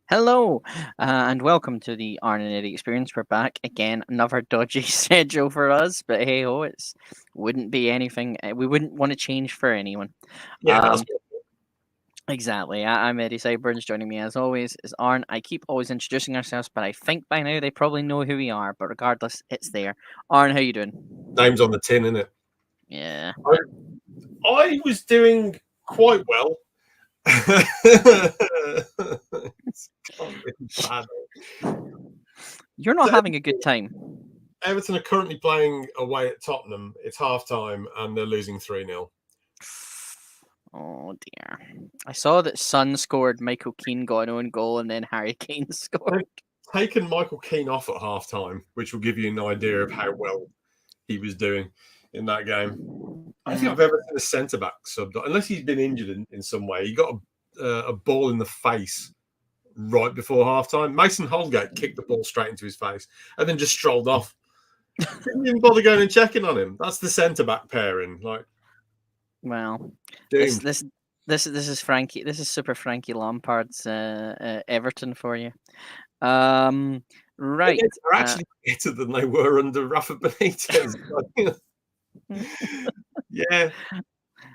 Hello, and welcome to the Arn Eddie Experience. We're back again, another dodgy schedule for us, but hey ho, it's wouldn't be anything we wouldn't want to change for anyone. Yeah, that's Um, exactly. I'm Eddie Cyburns. Joining me as always is Arn. I keep always introducing ourselves, but I think by now they probably know who we are. But regardless, it's there. Arn, how you doing? names on the tin, isn't it? Yeah. I, I was doing quite well. It's gone really bad. You're not So having a good time. Everton are currently playing away at Tottenham. It's half time and they're losing 3-0. Oh dear. I saw that Son scored, Michael Keane got an own goal, and then Harry Kane scored. They've taken Michael Keane off at half time, which will give you an idea of how well he was doing in that game. I don't think I've ever seen a centre back subbed, unless he's been injured in some way. He got a ball in the face right before half time. Mason Holgate kicked the ball straight into his face and then just strolled off. Didn't even bother going and checking on him. That's the centre back pairing. Like, Well, this doomed. this this is Frankie. This is Super Frankie Lampard's Everton for you. Right. They're actually better than they were under Rafa Benitez. Yeah.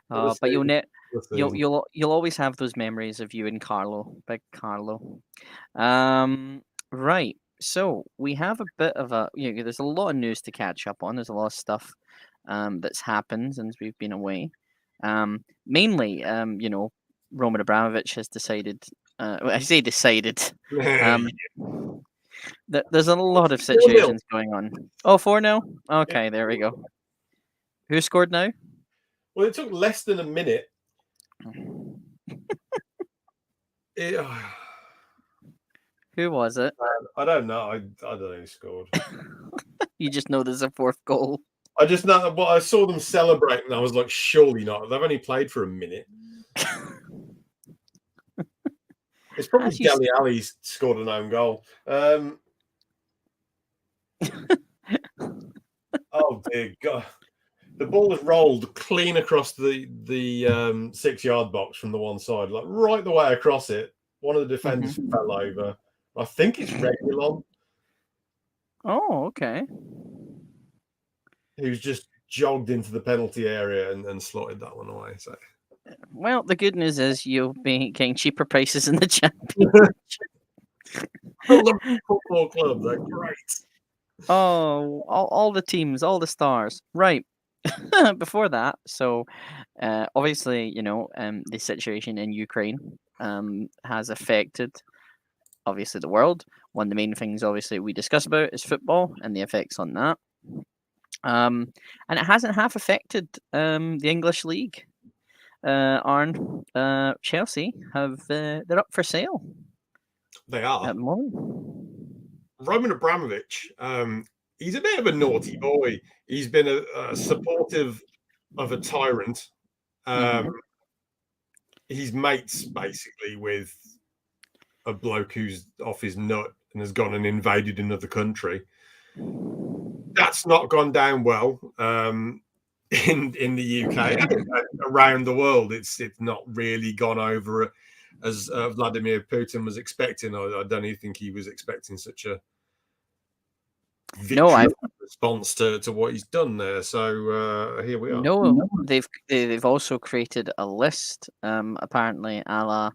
We'll But see. We'll you'll see. you'll always have those memories of you and Carlo, big Carlo. Right. So we have a bit of there's a lot of news to catch up on. There's a lot of stuff that's happened since we've been away. Mainly, Roman Abramovich has decided. I say decided. Um, there's a lot of 4-0. situations going on. Oh, 4-0? Yeah. Okay, there we go. Who scored now? Well, it took less than a minute. It, Who was it? I don't know. I don't know who scored. You just know there's a fourth goal. I just know. Well, I saw them celebrate, and I was like, surely not. They've only played for a minute. It's probably As you Deli Ali's scored an own goal. Oh dear God! The ball was rolled clean across the 6-yard box from the one side, like right the way across it. One of the defenders fell over. I think it's Regulon, Oh, okay. who's just jogged into the penalty area and slotted that one away. So, Well, the good news is you'll be getting cheaper prices in the the football club, they're great. Oh, all the teams, all the stars. Right. Before that, so obviously, the situation in Ukraine has affected obviously the world. One of the main things obviously we discuss about is football and the effects on that. And it hasn't half affected the English League. Arn, Chelsea have they're up for sale They are. at the moment. Roman Abramovich, he's a bit of a naughty boy. He's been a supportive of a tyrant. He's mates basically with a bloke who's off his nut and has gone and invaded another country. That's not gone down well in the UK and around the world. It's not really gone over as Vladimir Putin was expecting. I don't even think he was expecting such a No, victory response to what he's done there. So here we are. they've also created a list. Apparently, a la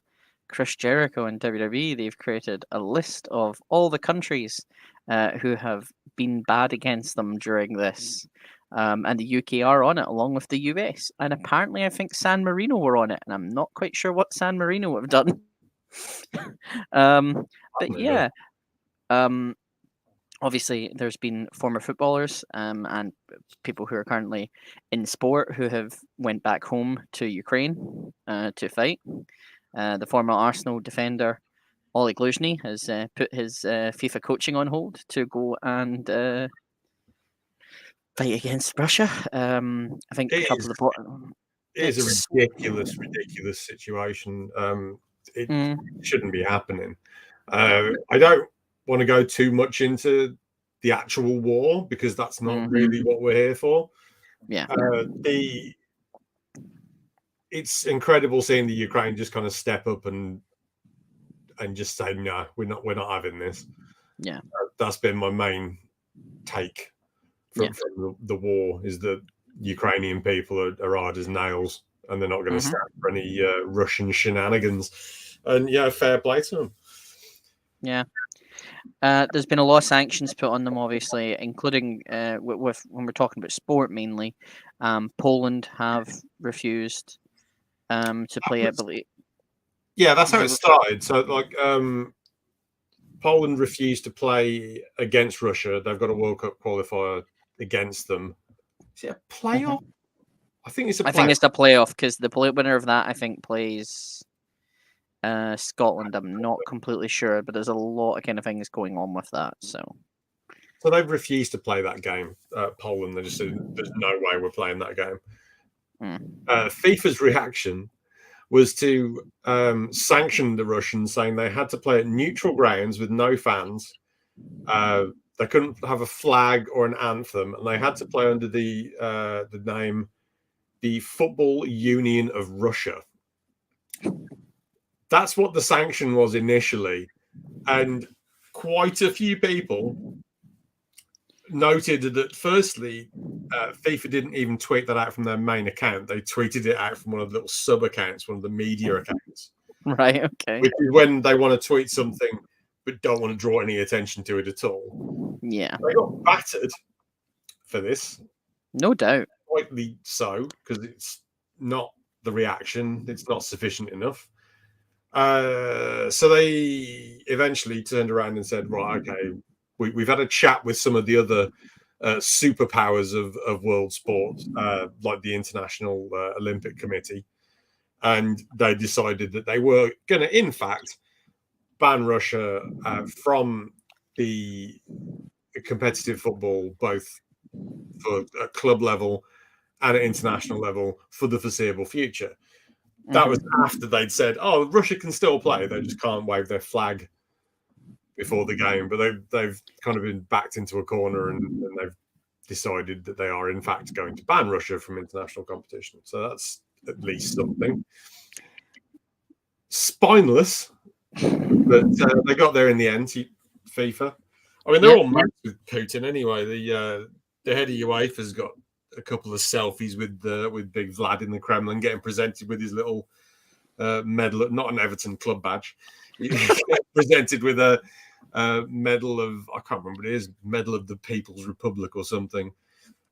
Chris Jericho and WWE, they've created a list of all the countries who have been bad against them during this. And the UK are on it along with the US. And apparently, I think San Marino were on it, and I'm not quite sure what San Marino have done. But yeah, obviously there's been former footballers and people who are currently in sport who have went back home to Ukraine to fight. The former Arsenal defender Oli Gluzny has put his FIFA coaching on hold to go and fight against Russia. I think a couple of the it is a ridiculous situation. It shouldn't be happening. I don't want to go too much into the actual war because that's not really what we're here for. Yeah. It's incredible seeing the Ukraine just kind of step up and and just say no, we're not having this. Yeah. That's been my main take from the war, is that Ukrainian people are hard as nails, and they're not going to stand for any Russian shenanigans. And yeah, fair play to them. Yeah. There's been a lot of sanctions put on them, obviously, including with when we're talking about sport mainly. Poland have refused to play it. Yeah, that's how it started. So, like, Poland refused to play against Russia. They've got a World Cup qualifier against them. Is it a playoff? I think it's a playoff. I think it's the playoff, because the winner of that, I think, plays Scotland. I'm not completely sure, but there's a lot of kind of things going on with that. So they've refused to play that game. Poland, they just said, there's no way we're playing that game. FIFA's reaction was to sanction the Russians, saying they had to play at neutral grounds with no fans. They couldn't have a flag or an anthem, and they had to play under the name the Football Union of Russia. That's what the sanction was initially, and quite a few people noted that, firstly, FIFA didn't even tweet that out from their main account. They tweeted it out from one of the little sub accounts, one of the media accounts. Right, okay. Which is when they want to tweet something but don't want to draw any attention to it at all. Yeah. They got battered for this. No doubt. Rightly so, because it's not the reaction. It's not sufficient enough. So they eventually turned around and said, right, okay, we've had a chat with some of the other superpowers of world sport, like the International Olympic Committee, and they decided that they were going to, in fact, ban Russia from the competitive football, both for a club level and at international level, for the foreseeable future. That was after they'd said, oh, Russia can still play, they just can't wave their flag before the game. But they've kind of been backed into a corner, and they've decided that they are, in fact, going to ban Russia from international competition. So that's at least something. Spineless, but they got there in the end, FIFA. I mean, they're all mates with Putin anyway. The head of UEFA's got a couple of selfies with Big Vlad in the Kremlin, getting presented with his little medal, not an Everton club badge, presented with a medal of, I can't remember what it is, Medal of the People's Republic or something,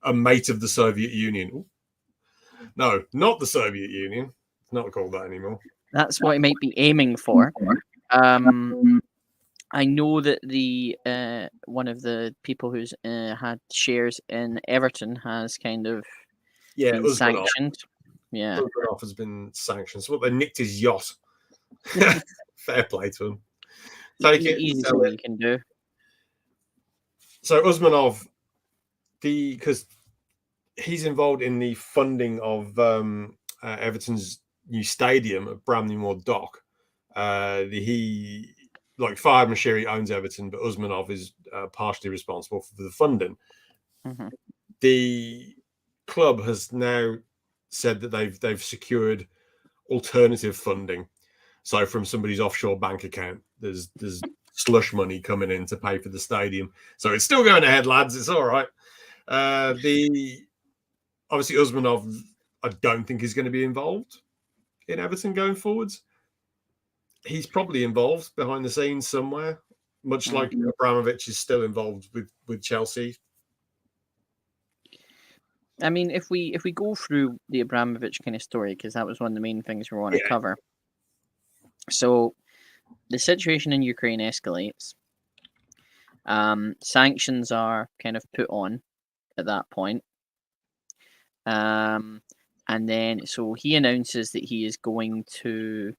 a mate of the Soviet Union. Ooh. No, not the Soviet Union. It's not called that anymore. That's what it might be aiming for. I know that the one of the people who's had shares in Everton has kind of been sanctioned. Yeah, Uzmanov has been sanctioned. So what, they nicked his yacht. Fair play to him. Take it. Easy what you can do. So Uzmanov, because he's involved in the funding of Everton's new stadium at Bramley Moor Dock. He, like, Fahad Mashiri owns Everton, but Uzmanov is partially responsible for the funding. The club has now said that they've secured alternative funding. So from somebody's offshore bank account, there's slush money coming in to pay for the stadium. So it's still going ahead, lads. It's all right. Obviously Uzmanov, I don't think is going to be involved in Everton going forwards. He's probably involved behind the scenes somewhere, much like Abramovich is still involved with Chelsea. I mean, if we go through the Abramovich kind of story, because that was one of the main things we want to cover. So the situation in Ukraine escalates. Sanctions are kind of put on at that point. And then, so he announces that he is going to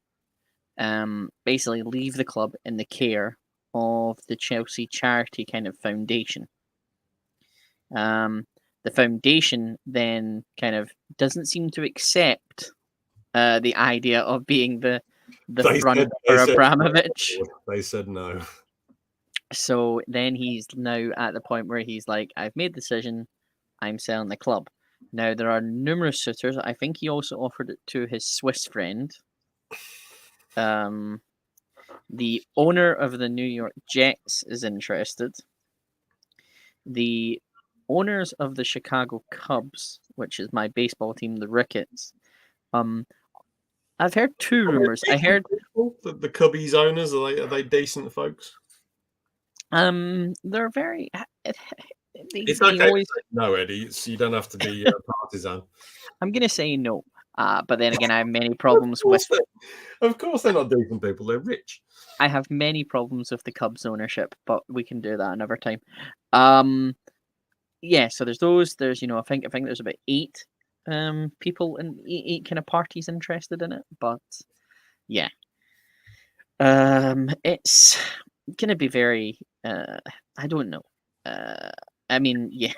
basically leave the club in the care of the Chelsea charity kind of foundation. The foundation then kind of doesn't seem to accept the idea of being the front for Abramovich. They said no. So then he's now at the point where he's like, I've made the decision, I'm selling the club. Now, there are numerous suitors. I think he also offered it to his Swiss friend. The owner of the New York Jets is interested. The owners of the Chicago Cubs, which is my baseball team, the Ricketts. I've heard two rumors. I heard the Cubbies owners, are they decent folks? they're very. It's They okay always. to say no, Eddie. You don't have to be partisan. I'm gonna say no, but then again, I have many problems with. Of course, they're not decent people. They're rich. I have many problems with the Cubs ownership, but we can do that another time. Yeah. So there's those. There's I think there's about 8 people and 8 kind of parties interested in it, but yeah. It's gonna be very. I don't know. I mean, yeah,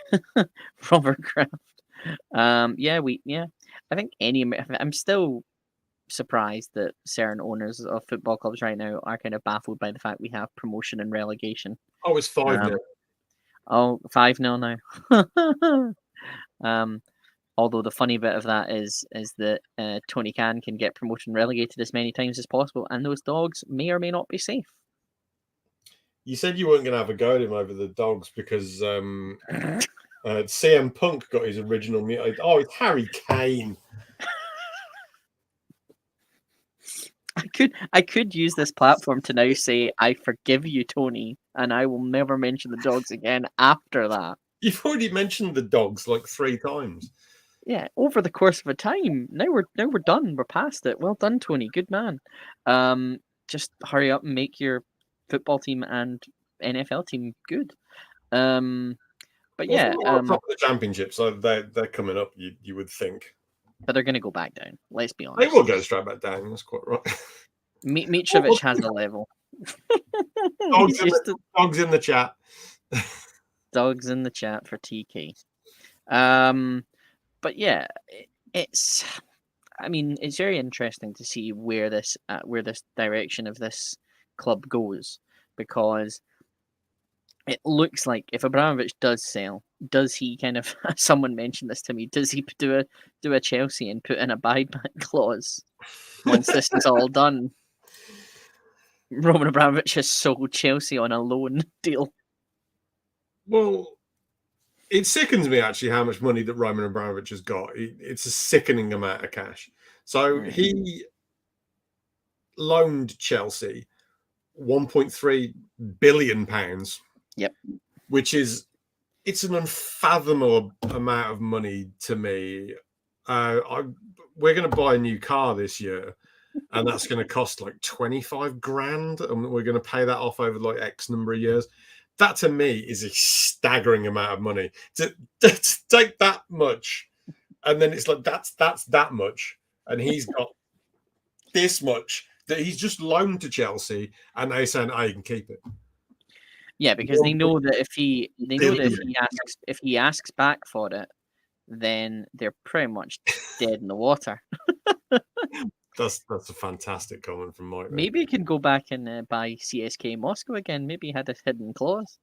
Robert Kraft. Yeah. I think I'm still surprised that certain owners of football clubs right now are kind of baffled by the fact we have promotion and relegation. Oh, it's 5-0. Oh, 5-0 now. Although the funny bit of that is that Tony Khan can get promoted and relegated as many times as possible, and those dogs may or may not be safe. You said you weren't going to have a go at him over the dogs because CM Punk got his original. Oh, it's Harry Kane. I could use this platform to now say I forgive you, Tony, and I will never mention the dogs again after that. You've already mentioned the dogs like 3 times. Yeah, over the course of a time. Now we're done. We're past it. Well done, Tony. Good man. Just hurry up and make your football team and NFL team good. But yeah, top of the championship, so they're coming up. You would think, but they're going to go back down. Let's be honest. They will go straight back down. That's quite right. Mitrovic has a level. Dogs in the chat. Dogs in the chat for TK. But yeah, it's. I mean, it's very interesting to see where this direction of this club goes, because it looks like if Abramovich does sell, does he kind of? Someone mentioned this to me. Does he do a Chelsea and put in a buyback clause once this is all done? Roman Abramovich has sold Chelsea on a loan deal. Well, it sickens me actually how much money that Roman Abramovich has got. It's a sickening amount of cash. So he loaned Chelsea £1.3 billion. Yep. Which it's an unfathomable amount of money to me. We're going to buy a new car this year, and that's going to cost like 25 grand, and we're going to pay that off over like X number of years. That to me is a staggering amount of money to take that much, and then it's like that's that much, and he's got this much that he's just loaned to Chelsea, and they're saying, "Oh, you can keep it." Yeah, because they know that if he asks back for it, then they're pretty much dead in the water. That's a fantastic comment from Mike. Maybe he can go back and buy CSK Moscow again. Maybe he had a hidden clause.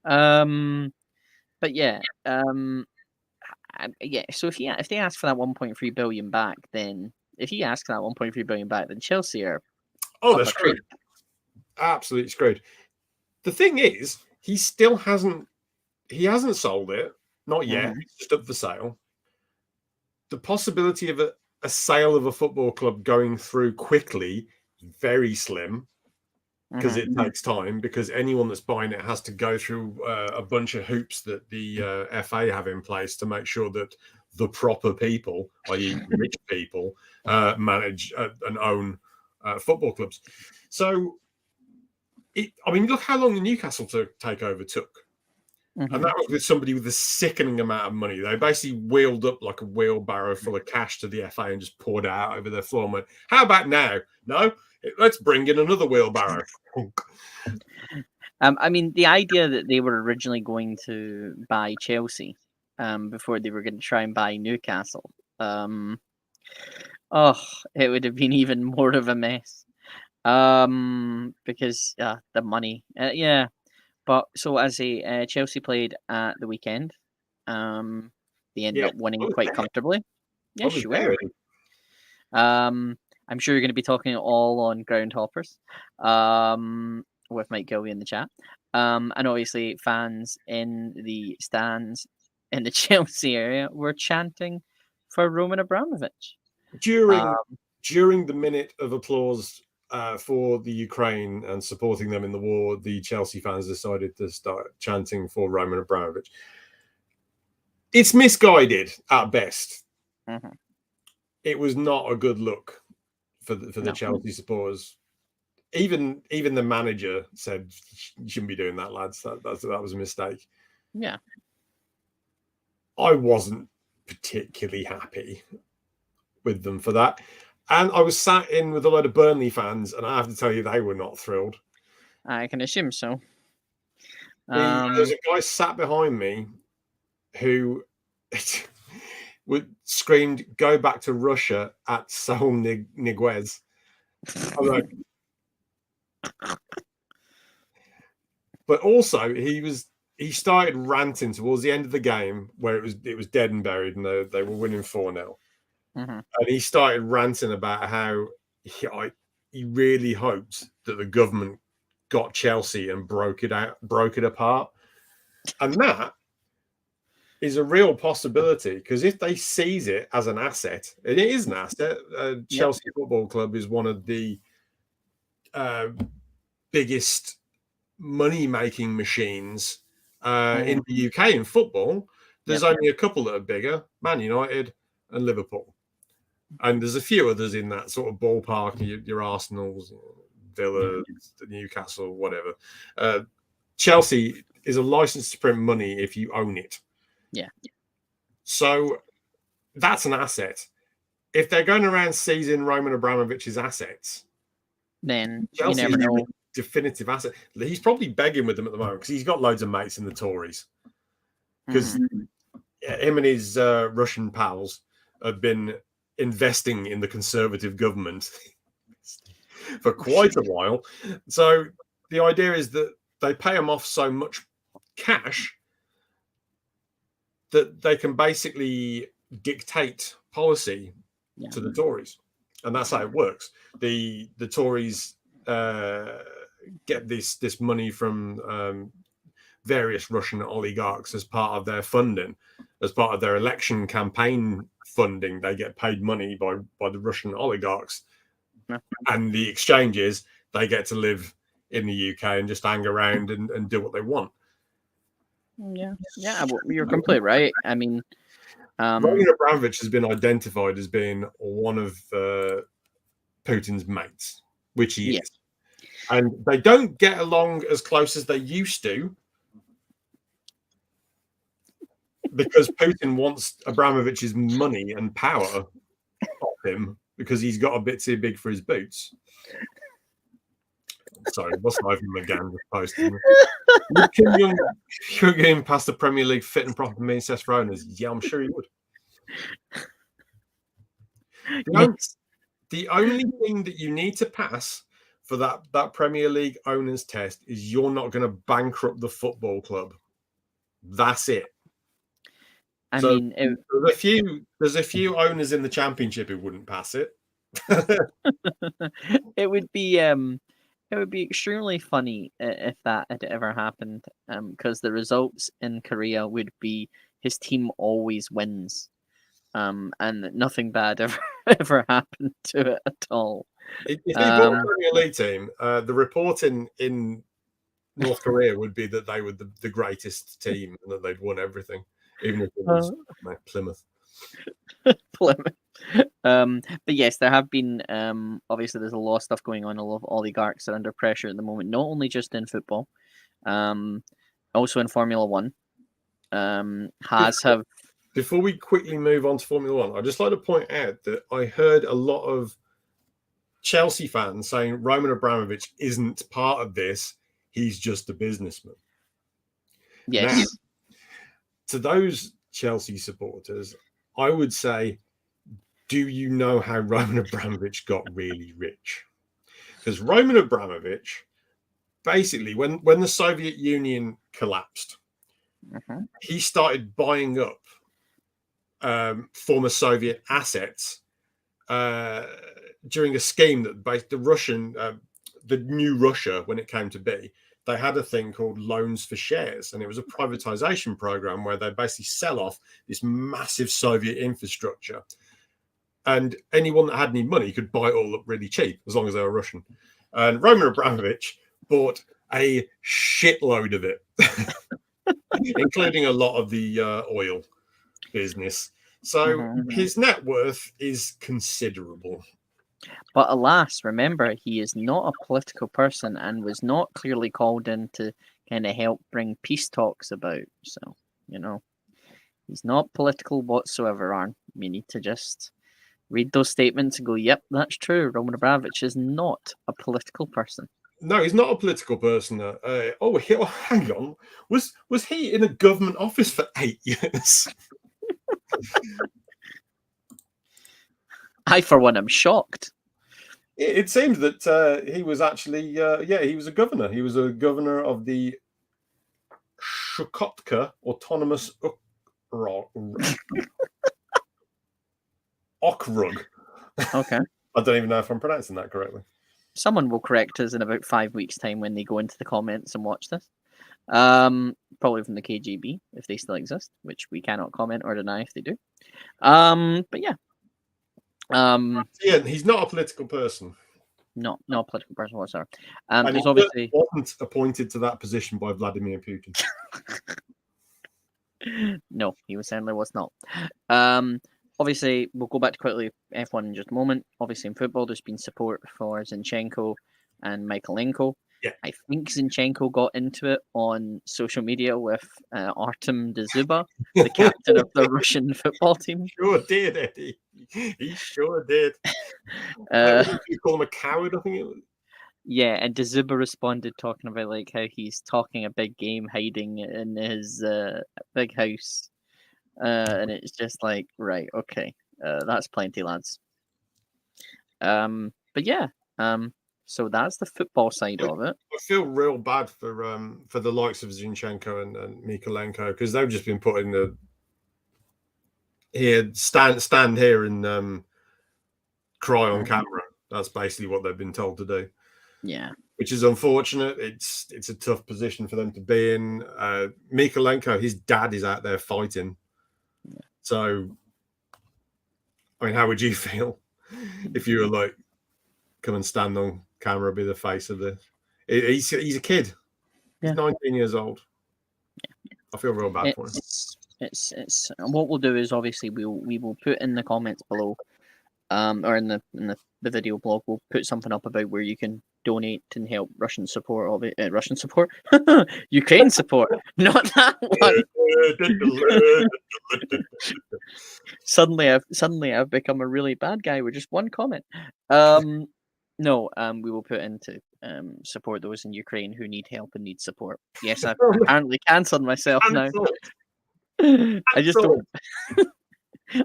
But yeah, yeah. So if they ask for that 1.3 billion back, then if he asks that 1.3 billion back, then Chelsea are they're screwed. Absolutely screwed. The thing is, he still hasn't sold it, not yet. It's just up for sale. The possibility of a sale of a football club going through quickly, very slim, because it takes time, because anyone that's buying it has to go through a bunch of hoops that the FA have in place to make sure that the proper people, i.e. rich people, manage and own football clubs. So, look how long the Newcastle takeover took. And that was with somebody with a sickening amount of money. They basically wheeled up like a wheelbarrow full of cash to the FA and just poured it out over their floor and went, how about now? No, let's bring in another wheelbarrow. The idea that they were originally going to buy Chelsea before they were going to try and buy Newcastle, it would have been even more of a mess. Because the money. Yeah. But so as Chelsea played at the weekend, they ended up winning quite comfortably. Yes, you were. I'm sure you're going to be talking all on Groundhoppers, with Mike Gilvey in the chat, and obviously fans in the stands in the Chelsea area were chanting for Roman Abramovich. During the minute of applause for the Ukraine and supporting them in the war, the Chelsea fans decided to start chanting for Roman Abramovich. It's misguided at best. Mm-hmm. It was not a good look for the Chelsea supporters. Even the manager said, "You shouldn't be doing that, lads. That was a mistake." Yeah, I wasn't particularly happy with them for that. And I was sat in with a load of Burnley fans, and I have to tell you, they were not thrilled. I can assume so. There's a guy sat behind me who screamed, "Go back to Russia" at Saul Niguez. I'm like, but also he started ranting towards the end of the game where it was dead and buried, and they were winning 4-0. Mm-hmm. And he started ranting about how he really hoped that the government got Chelsea and broke it apart. And that is a real possibility, because if they seize it as an asset, and it is an asset, Chelsea Football Club is one of the biggest money-making machines in the UK in football. There's only a couple that are bigger: Man United and Liverpool. And there's a few others in that sort of ballpark, your Arsenals, Villa, Newcastle, whatever. Chelsea is a license to print money if you own it. Yeah. So that's an asset. If they're going around seizing Roman Abramovich's assets, then Chelsea you never know. is a definitive asset. He's probably begging with them at the moment because he's got loads of mates in the Tories. Because him and his Russian pals have been investing in the Conservative government for quite a while. So the idea is that they pay them off so much cash that they can basically dictate policy to the Tories. And that's how it works. The Tories get this money from various Russian oligarchs as part of their funding, as part of their election campaign funding. They get paid money by the Russian oligarchs, and the exchange is they get to live in the UK and just hang around and do what they want. Yeah, well, you're completely right. I mean, Roman Abramovich has been identified as being one of Putin's mates, which he is. And they don't get along as close as they used to, because Putin wants Abramovich's money and power off him because he's got a bit too big for his boots. Sorry, what's live from McGann post? Would Kim Jong getting past the Premier League fit and proper means for owners? Yeah, I'm sure he would. The only thing that you need to pass for that Premier League owners test is you're not going to bankrupt the football club. That's it. I mean, there's a few owners in the Championship who wouldn't pass it. It would be extremely funny if that had ever happened, because the results in Korea would be his team always wins, and nothing bad ever happened to it at all. If you bought a Premier League team, the reporting in North Korea would be that they were the greatest team and that they'd won everything, even if it was Plymouth. Plymouth. But yes, there have been obviously there's a lot of stuff going on. A lot of oligarchs are under pressure at the moment, not only just in football, also in Formula One. Before we quickly move on to Formula One, I'd just like to point out that I heard a lot of Chelsea fans saying Roman Abramovich isn't part of this. He's just a businessman. Yes. Now, to those Chelsea supporters, I would say, do you know how Roman Abramovich got really rich? Because Roman Abramovich, basically, when the Soviet Union collapsed, he started buying up former Soviet assets during a scheme that based the new Russia, when it came to be, they had a thing called loans for shares, and it was a privatization program where they basically sell off this massive Soviet infrastructure, and anyone that had any money could buy it all up really cheap as long as they were Russian. And Roman Abramovich bought a shitload of it, including a lot of the oil business. So his net worth is considerable. But alas, remember, he is not a political person and was not clearly called in to kind of help bring peace talks about. So, he's not political whatsoever, Arn. You need to just read those statements and go, yep, that's true. Roman Abramovich is not a political person. No, he's not a political person. Hang on. Was he in a government office for 8 years? I, for one, am shocked. It seems that he was actually, he was a governor. He was a governor of the Chukotka Autonomous Okrug. Okay. I don't even know if I'm pronouncing that correctly. Someone will correct us in about 5 weeks' time when they go into the comments and watch this. Probably from the KGB, if they still exist, which we cannot comment or deny if they do. But yeah. Yeah, he's not a political person. Not a political person whatsoever. And there's he obviously wasn't appointed to that position by Vladimir Putin. No, he certainly was not. Obviously, we'll go back to quickly F1 in just a moment. Obviously, in football, there's been support for Zinchenko and Michaelenko. Yeah. I think Zinchenko got into it on social media with Artem Dzyuba, the captain of the Russian football team. Sure did, Eddie. He sure did. You call him a coward, I think it was. Yeah, and Dzyuba responded talking about like how he's talking a big game hiding in his big house. And it's just like, right, okay, that's plenty, lads. But yeah, so that's the football side of it. I feel real bad for the likes of Zinchenko and Michaelenko, because they've just been put in the stand here and cry on camera. That's basically what they've been told to do. Yeah, which is unfortunate. It's a tough position for them to be in. Michaelenko, his dad is out there fighting. Yeah. So, I mean, how would you feel if you were like, come and stand on camera, be the face of this? He's a kid. He's 19 years old. Yeah. I feel real bad for him. It's what we'll do is obviously we will put in the comments below, or in the video blog, we'll put something up about where you can donate and help Russian support Russian support, Ukraine support, not that one. Suddenly I've become a really bad guy with just one comment. No, we will put into support those in Ukraine who need help and need support. Yes, I've apparently cancelled myself now. I just don't.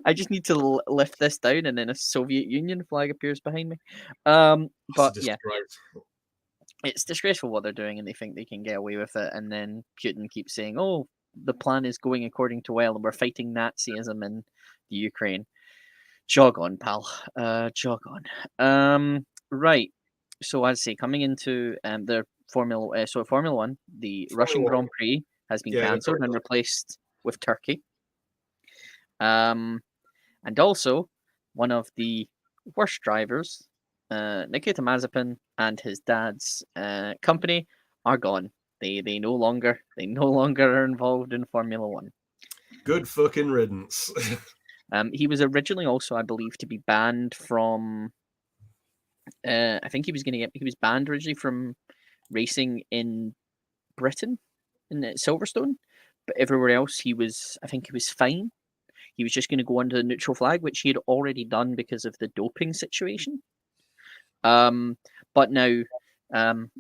I just need to lift this down, and then a Soviet Union flag appears behind me. But yeah, it's disgraceful what they're doing, and they think they can get away with it. And then Putin keeps saying, "Oh, the plan is going according to well, and we're fighting Nazism in the Ukraine." Jog on, pal. Jog on. Right. So as I say, coming into the Formula One, the Russian Grand Prix has been cancelled and replaced with Turkey. And also one of the worst drivers, Nikita Mazepin, and his dad's company are gone. They no longer are involved in Formula One. Good fucking riddance. He was originally also, I believe, to be banned from. I think he was banned originally from racing in Britain, in Silverstone, but everywhere else I think he was fine. He was just going to go under the neutral flag, which he had already done because of the doping situation. But now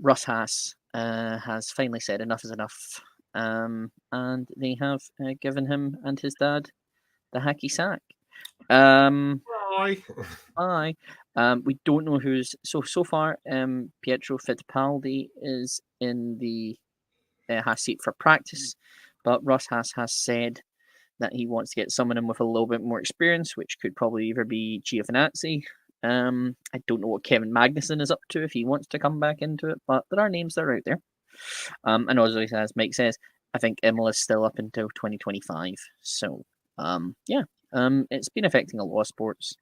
Russ Haas has finally said enough is enough, and they have given him and his dad the hacky sack. Bye. We don't know who's so far. Pietro Fittipaldi is in the Haas seat for practice, but Russ Haas has said that he wants to get someone in with a little bit more experience, which could probably either be Giovinazzi I don't know what Kevin Magnussen is up to if he wants to come back into it, but there are names that are out there. And also, as Mike says, I think Imola is still up until 2025. So, yeah, it's been affecting a lot of sports.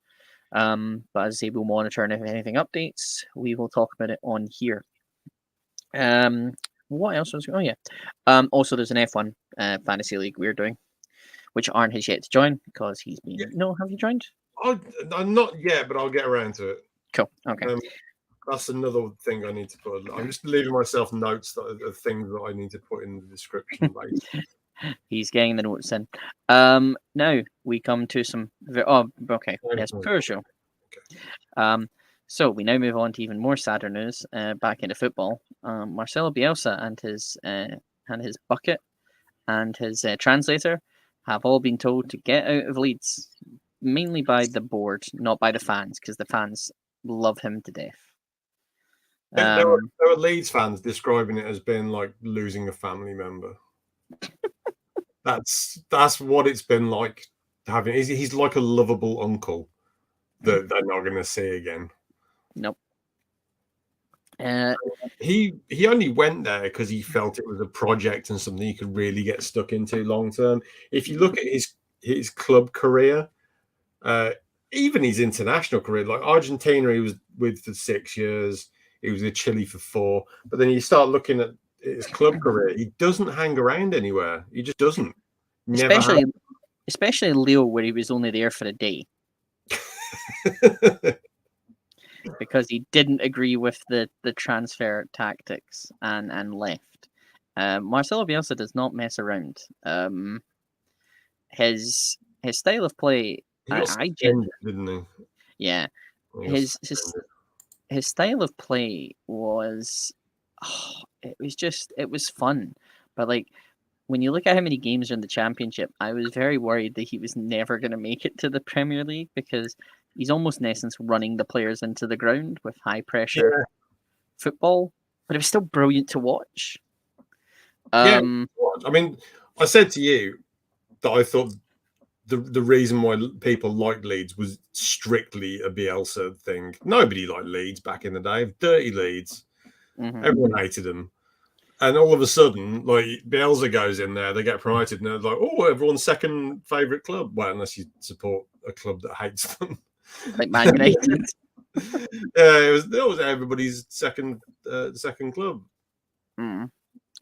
But as I say, we'll monitor, and if anything updates, we will talk about it on here. What else was? Oh yeah. Also, there's an F1 fantasy league we're doing, which Arn has yet to join because he's been. Yeah. No, have you joined? I'm not yet, but I'll get around to it. Cool. Okay. That's another thing I need to put. I'm just leaving myself notes of things that I need to put in the description later. He's getting the notes in. Now we come to some. Okay. Yes, poor show. Okay. So we now move on to even more sadder news. Back into football. Marcelo Bielsa and his bucket and his translator have all been told to get out of Leeds, mainly by the board, not by the fans, because the fans love him to death. There were Leeds fans describing it as being like losing a family member. That's what it's been like having. He's like a lovable uncle that they're not going to see again. Nope. He only went there because he felt it was a project and something he could really get stuck into long term. If you look at his club career, even his international career, like Argentina, he was with for 6 years. He was with Chile for 4. But then you start looking at his club career, he doesn't hang around anywhere. He just doesn't. Especially Leo, where he was only there for a day. Because he didn't agree with the transfer tactics and left. Marcelo Bielsa does not mess around. His style of play, didn't he? Yeah, his style of play was, it was fun, but like when you look at how many games are in the Championship, I was very worried that he was never going to make it to the Premier League because he's almost in essence running the players into the ground with high pressure football, but it was still brilliant to watch. I mean, I said to you that I thought the reason why people liked Leeds was strictly a Bielsa thing. Nobody liked Leeds back in the day. Dirty Leeds. Mm-hmm. Everyone hated them. And all of a sudden, like Bielsa goes in there, they get promoted, and they're like, "Oh, everyone's second favourite club." Well, unless you support a club that hates them, like Man United. it was everybody's second club. Mm.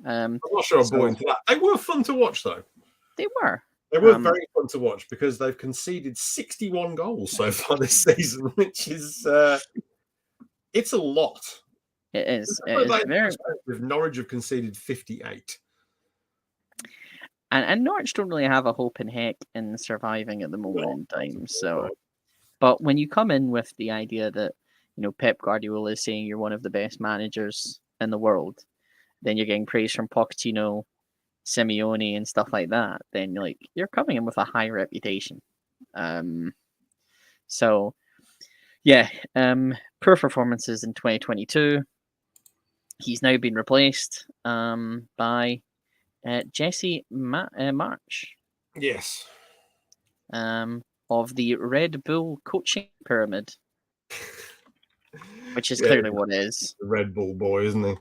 I'm not sure I bought into that. They were fun to watch, though. They were. They were very fun to watch because they've conceded 61 goals so far this season, which is it's a lot. It is. With Norwich have conceded 58. And Norwich don't really have a hope in heck in surviving at the moment in time. So, but when you come in with the idea that Pep Guardiola is saying you're one of the best managers in the world, then you're getting praise from Pochettino, Simeone, and stuff like that. Then you're coming in with a high reputation. So, yeah, poor performances in 2022. He's now been replaced by Jesse March. Yes. Of the Red Bull coaching pyramid, which is clearly what it is. The Red Bull boy, isn't he?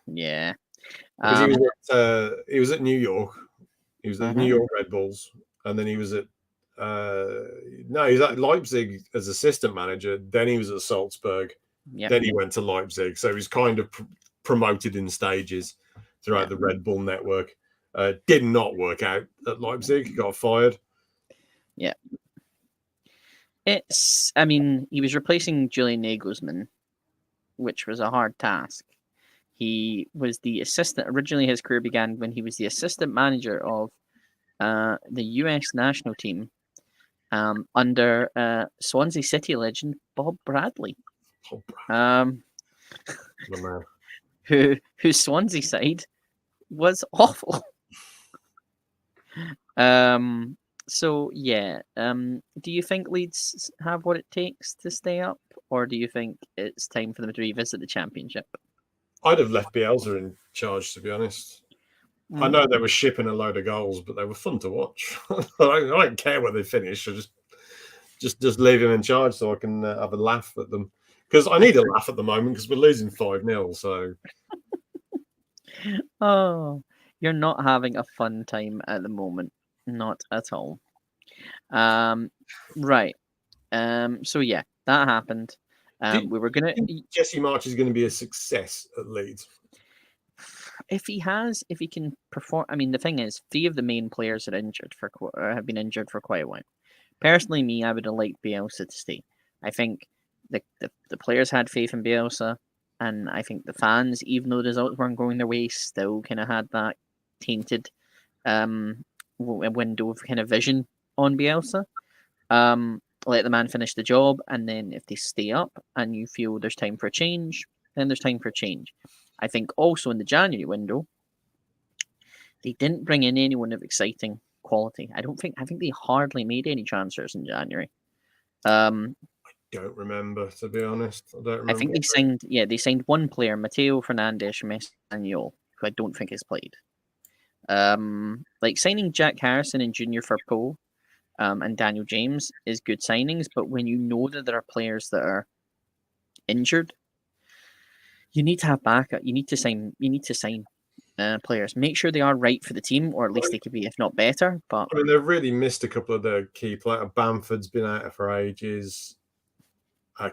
Yeah. He was at New York. He was at the New York Red Bulls, and then he was at he was at Leipzig as assistant manager. Then he was at Salzburg. Yep. Then he went to Leipzig. So he was kind of promoted in stages throughout the Red Bull network. Did not work out at Leipzig. He got fired. Yeah. He was replacing Julian Nagelsmann, which was a hard task. He was the assistant. Originally, his career began when he was the assistant manager of the US national team under Swansea City legend Bob Bradley. Whose Swansea side was awful. So yeah, do you think Leeds have what it takes to stay up, or do you think it's time for them to revisit the Championship? I'd have left Bielsa in charge, to be honest. I know they were shipping a load of goals, but they were fun to watch. I don't care where they finish. Just leave him in charge so I can have a laugh at them, because I need a laugh at the moment because we're losing 5-0. So Oh, you're not having a fun time at the moment. Not at all. Right. So yeah, that happened. do you We were gonna think Jesse March is going to be a success at Leeds? if he can perform. I mean, the thing is, 3 of the main players are injured have been injured for quite a while. Personally, me, I would have liked Bielsa to stay. I think the players had faith in Bielsa, and I think the fans, even though the results weren't going their way, still kind of had that tainted window of kind of vision on Bielsa. Let the man finish the job, and then if they stay up and you feel there's time for a change, then there's time for a change. I think also in the January window, they didn't bring in anyone of exciting quality. I think they hardly made any transfers in January. Don't remember, to be honest. I don't remember. I think they signed one player, Mateo Fernandes from Espanyol, who I don't think has played. Like signing Jack Harrison and Junior Firpo, and Daniel James is good signings, but when you know that there are players that are injured, you need to have backup. You need to sign. Players. Make sure they are right for the team, or at least they could be, if not better. But I mean, they've really missed a couple of their key players. Bamford's been out for ages.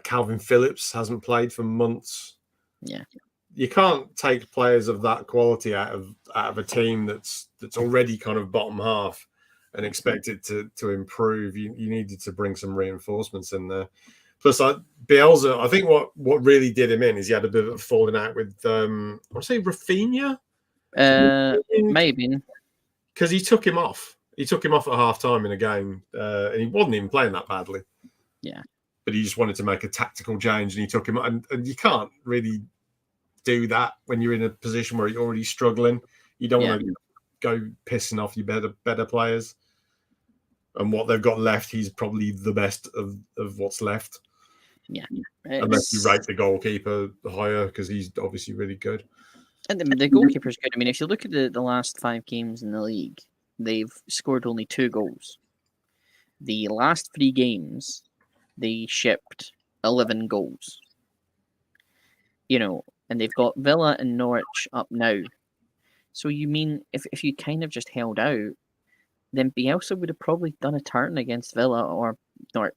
Calvin Phillips hasn't played for months. Yeah, you can't take players of that quality out of a team that's already kind of bottom half and expect it to improve. You needed to bring some reinforcements in there. Plus, Bielsa, I think what really did him in is he had a bit of a falling out with I want to say Rafinha. Maybe because he took him off. He took him off at half time in a game, and he wasn't even playing that badly. Yeah, but he just wanted to make a tactical change, and he took him. And you can't really do that when you're in a position where you're already struggling. You don't want to go pissing off your better players. And what they've got left, he's probably the best of what's left. Yeah, unless you rate the goalkeeper higher, because he's obviously really good. And the goalkeeper's good. I mean, if you look at the last 5 games in the league, they've scored only 2 goals. The last 3 games, they shipped 11 goals. And they've got Villa and Norwich up now. So you mean if you kind of just held out, then Bielsa would have probably done a turn against Villa or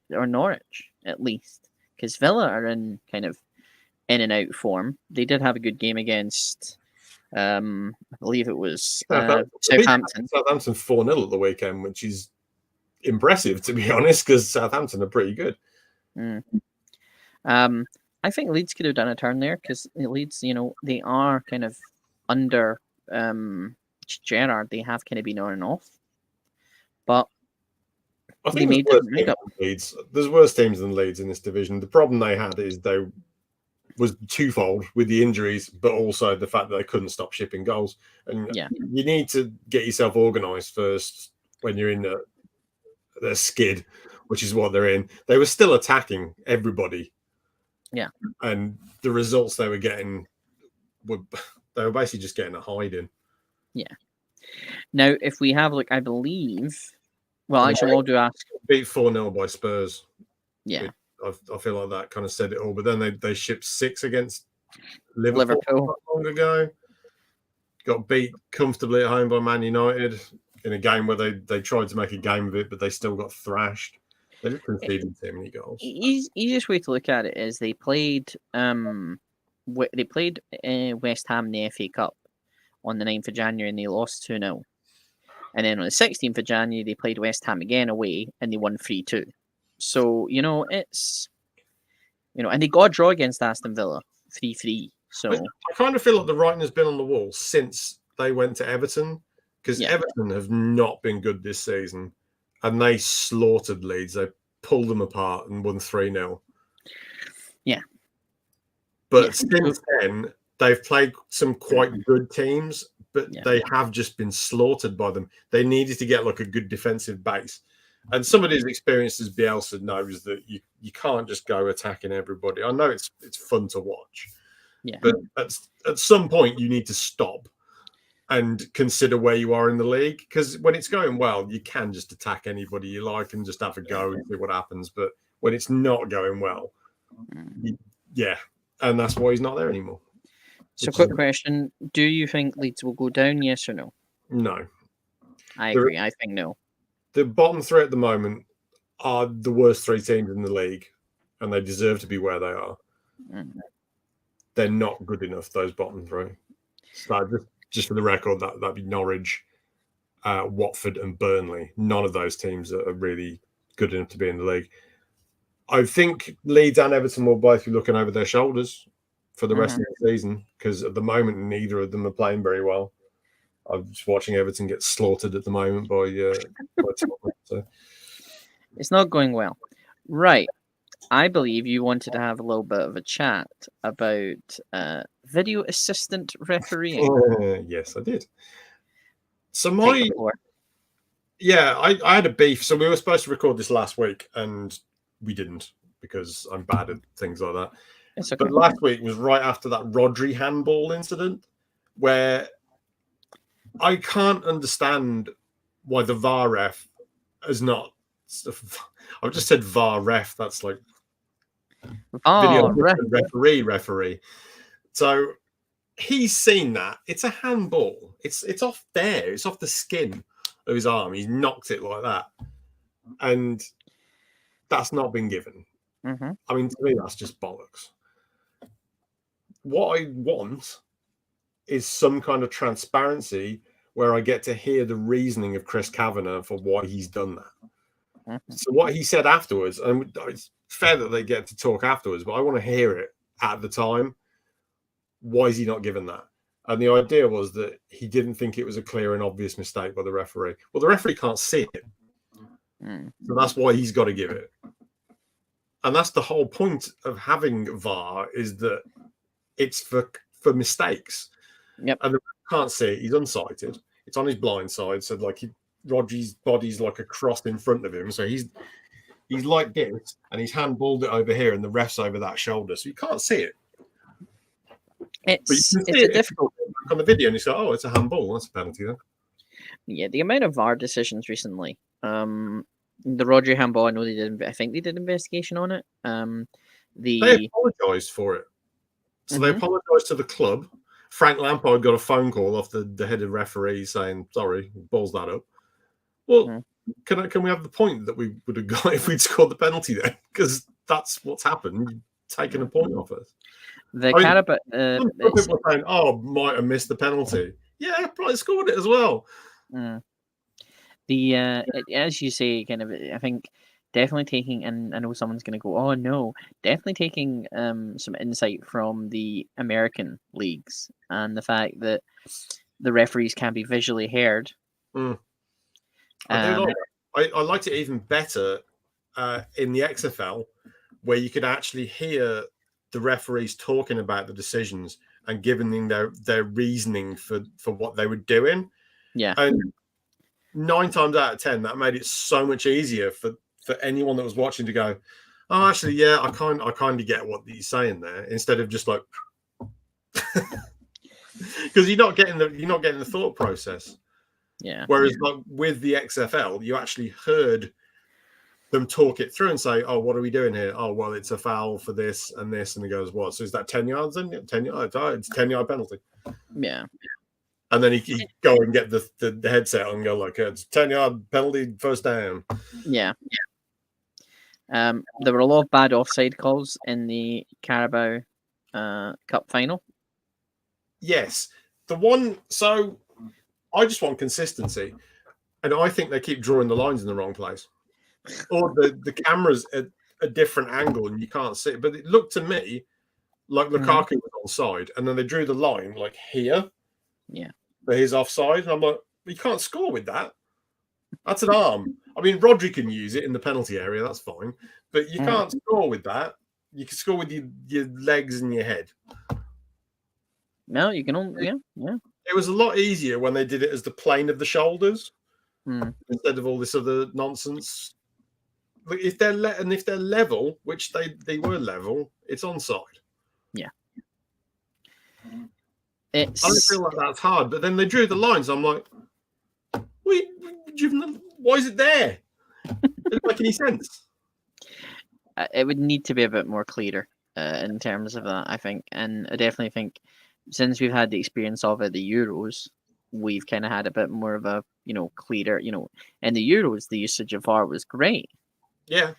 Norwich at least, because Villa are in kind of in and out form. They did have a good game against, I believe it was Southampton. Southampton 4-0 at the weekend, which is impressive, to be honest, because Southampton are pretty good. I think Leeds could have done a turn there, because Leeds, they are kind of under Gerrard. They have kind of been on and off, but I think there's worse teams than Leeds in this division. The problem they had is they was twofold with the injuries, but also the fact that they couldn't stop shipping goals. And you need to get yourself organised first when you're in the skid, which is what they're in. They were still attacking everybody. Yeah. And the results they were getting they were basically just getting a hiding. Yeah. Now, if we have, I believe... Well, actually, we'll do ask. Beat 4-0 by Spurs. Yeah. I feel like that kind of said it all. But then they shipped 6 against Liverpool not long ago. Got beat comfortably at home by Man United in a game where they tried to make a game of it, but they still got thrashed. They just conceded too many goals. Easiest way to look at it is they played West Ham in the FA Cup on the 9th of January and they lost 2-0. And then on the 16th of January, they played West Ham again away and they won 3-2. So, it's... and they got a draw against Aston Villa, 3-3. So I kind of feel like the writing has been on the wall since they went to Everton, because Everton have not been good this season. And they slaughtered Leeds. They pulled them apart and won 3-0. Yeah. But since then, they've played some quite good teams, but they have just been slaughtered by them. They needed to get a good defensive base. And somebody who's experienced as Bielsa knows that you can't just go attacking everybody. I know it's fun to watch, but at some point you need to stop. and consider where you are in the league. Because when it's going well, you can just attack anybody you like and just have a go and see what happens. But when it's not going well, yeah, and that's why he's not there anymore. So, quick question: do you think Leeds will go down? Yes or no? No, I agree. I think no. The bottom three at the moment are the worst three teams in the league, and they deserve to be where they are. They're not good enough, those bottom three. So just for the record, that'd be Norwich, Watford, and Burnley. None of those teams are really good enough to be in the league. I think Leeds and Everton will both be looking over their shoulders for the rest of the season, because at the moment, neither of them are playing very well. I'm just watching Everton get slaughtered at the moment by Tottenham. So. It's not going well. Right. I believe you wanted to have a little bit of a chat about video assistant refereeing. Yes, I did. So I had a beef. So we were supposed to record this last week, and we didn't because I'm bad at things like that. Okay. But last week was right after that Rodri handball incident, where I can't understand why the VAR ref has not. I've just said VAR ref. That's like video referee. So he's seen that. It's a handball. It's off there. It's off the skin of his arm. He's knocked it like that, and that's not been given. I mean, to me, that's just bollocks. What I want is some kind of transparency where I get to hear the reasoning of Chris Kavanagh for why he's done that. So what he said afterwards, and it's fair that they get to talk afterwards, but I want to hear it at the time. Why is he not given that? And the idea was that he didn't think it was a clear and obvious mistake by the referee. Well, the referee can't see it. So that's why he's got to give it. And that's the whole point of having VAR, is that it's for mistakes. Yep. And the referee can't see it. He's unsighted. It's on his blind side. So like Rodri's body's like a cross in front of him. So he's like this, and he's handballed it over here, and the ref's over that shoulder. So you can't see it. It's difficult on the video, and you say, "Oh, it's a handball. That's a penalty." Then, yeah, the amount of VAR decisions recently. The Rodri handball, I know they did. I think they did investigation on it. They apologised for it. So they apologised to the club. Frank Lampard got a phone call off the head of referee saying, "Sorry, balls that up." Well, can we have the point that we would have got if we'd scored the penalty then? Because that's what's happened. You've taken a point off us. People are saying, "Oh, might have missed the penalty." Yeah, probably scored it as well. As you say, kind of, I think definitely taking, and I know someone's going to go, "Oh no," definitely taking some insight from the American leagues and the fact that the referees can be visually heard. I liked it even better in the XFL, where you could actually hear the referees talking about the decisions and giving them their reasoning for what they were doing. Yeah. And 9 times out of 10, that made it so much easier for anyone that was watching to go, "Oh, actually, yeah, I kind of get what he's saying there," instead of just like, because you're not getting the thought process. Yeah. Whereas like with the XFL, you actually heard them talk it through and say, "Oh, what are we doing here? Oh, well, it's a foul for this and this," and he goes, "What? So is that 10 yards? Then 10 yards? Oh, it's 10-yard penalty." Yeah. And then he go and get the headset and go like, "It's 10-yard penalty, first down." Yeah. There were a lot of bad offside calls in the Carabao Cup final. Yes, so I just want consistency, and I think they keep drawing the lines in the wrong place, or the camera's at a different angle and you can't see it. But it looked to me like Lukaku was onside, and then they drew the line like here. Yeah, but he's offside, and I'm like, you can't score with that. That's an arm. I mean, Rodri can use it in the penalty area. That's fine, but you can't score with that. You can score with your legs and your head. No, you can only yeah. It was a lot easier when they did it as the plane of the shoulders instead of all this other nonsense. But if they're level, which they were level, it's onside. Yeah. I don't It's feel like that's hard. But then they drew the lines. I'm like, why is it there? It doesn't make any sense. it would need to be a bit more clearer in terms of that, I think, and I definitely think since we've had the experience of it, the Euros, we've kind of had a bit more of a clearer. In the Euros, the usage of VAR was great. Yeah.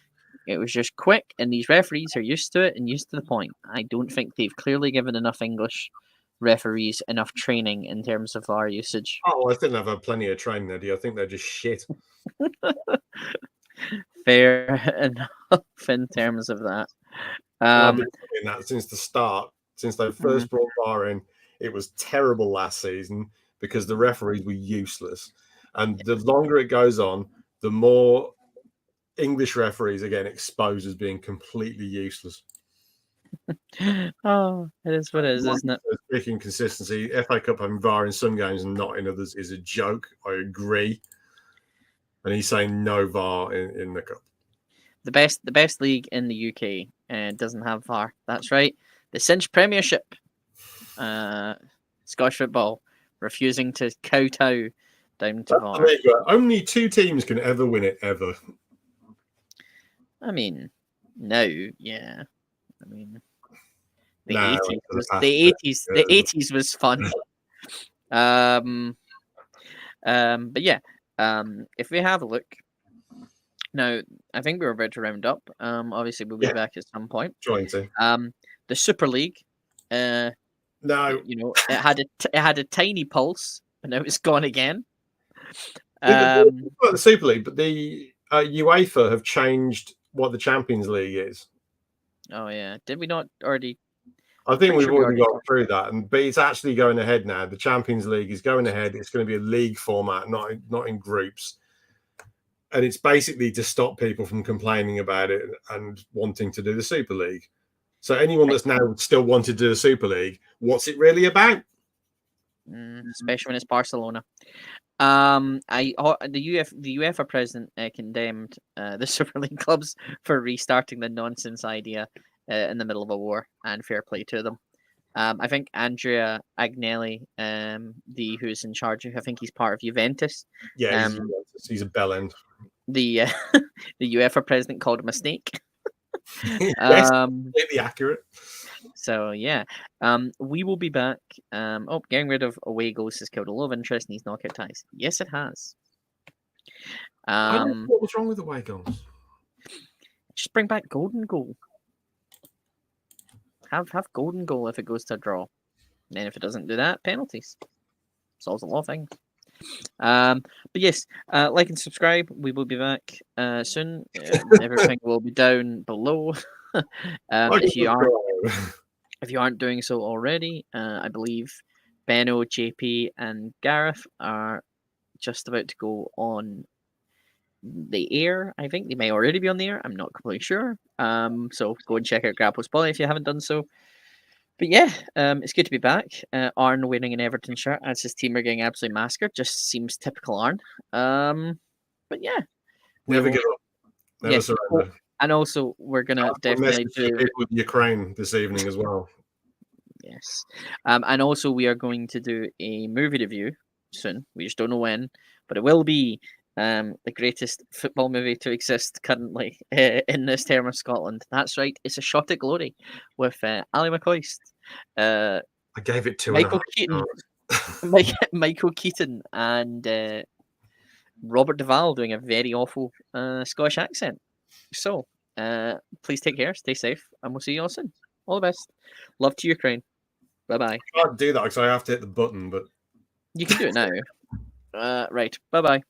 It was just quick, and these referees are used to it and used to the point. I don't think they've clearly given enough English referees enough training in terms of VAR usage. Oh, I think they've had plenty of training, Eddie. I think they're just shit. Fair enough in terms of that. I've been saying that since the start, since they first brought VAR in. It was terrible last season because the referees were useless. And the longer it goes on, the more English referees are getting exposed as being completely useless. Oh, it is what it is, isn't it? Speaking consistency, FA Cup having VAR in some games and not in others is a joke. I agree. And he's saying no VAR in the cup. The best league in the UK doesn't have VAR. That's right. The Cinch Premiership, Scottish football, refusing to kowtow down to VAR. Only 2 teams can ever win it, ever. I mean, no, yeah. I mean, the No, 80s was the 80s. The 80s was fun. But yeah, if we have a look now, I think we're about to round up. Obviously we'll be back at some point. Trying to. The Super League. No, it had a tiny pulse, but now it's gone again. The Super League, but the UEFA have changed what the Champions League is. Oh yeah, did we not already? I think we've already gone through that, but it's actually going ahead now. The Champions League is going ahead. It's going to be a league format, not in groups, and it's basically to stop people from complaining about it and wanting to do the Super League. So anyone that's now still wanted to do the Super League, what's it really about? Especially when it's Barcelona. The UEFA president condemned the Super League clubs for restarting the nonsense idea in the middle of a war, and fair play to them. I think Andrea Agnelli, who's in charge of, I think he's part of Juventus. Yeah, he's a bell end. The UEFA president called him a snake. Yes, completely accurate. So yeah, we will be back. Getting rid of away goals has killed a lot of interest in these knockout ties. Yes, it has. I don't know what was wrong with away goals. Just bring back golden goal. Have golden goal if it goes to a draw. And then if it doesn't do that, penalties. Solves a lot of things. But yes, like and subscribe. We will be back soon. Everything will be down below. If you aren't doing so already, I believe Benno, JP, and Gareth are just about to go on the air. I think they may already be on the air. I'm not completely sure. So go and check out Grapple's Bully if you haven't done so. But yeah, it's good to be back. Arn wearing an Everton shirt as his team are getting absolutely massacred. Just seems typical Arn. But yeah, never give up. Never surrender. And also, we're gonna definitely do with Ukraine this evening as well. Yes, and also we are going to do a movie review soon. We just don't know when, but it will be the greatest football movie to exist currently in this term of Scotland. That's right, it's A Shot at Glory with Ali McCoist. I gave it 2 Michael Keaton, Michael Keaton, and Robert Duvall doing a very awful Scottish accent. So, please take care, stay safe, and we'll see you all soon. All the best. Love to Ukraine. Bye-bye. I can't do that because I have to hit the button, but... You can do it now. Right. Bye-bye.